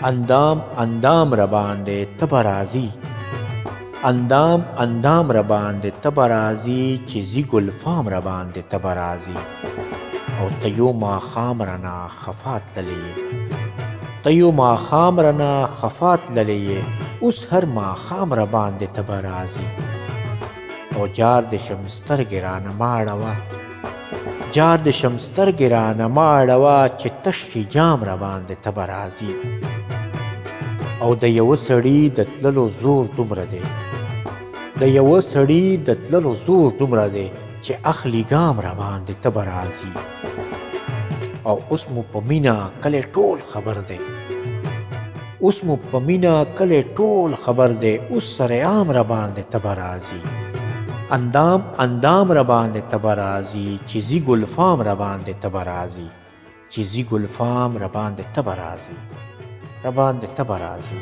اندام اندام را باندې ته به راځي، اندام اندام را باندې ته به راځي، چې ځي ګلفام را باندې ته به راځي. او ته یو ماښام رانه خفا تللی یې، ته یو ماښام رانه خفا تللی یې، اوس هر ماښام را باندې ته به راځي. او جار دې شم سترګې رانه مه اړوه، جار دې شم سترګې رانه مه اړوه، چې تش چې جام را باندې ته به راځي. او د یوه سړي د تللو زور دومره دی، د یوه سړي د تللو زور دومره دی، چې اخلي ګام را باندې ته به راځي. او اوس مو په مینه کلی ټول خبر دی، اوس مو په مینه کلی ټول خبر دی، اوس سرعام را باندې ته به راځي. اندام اندام را باندې ته به راځي، چې ځي ګلفام را باندې ته به راځي، چې ځي ګلفام را باندې ته به راځي، را باندې ته به راځي.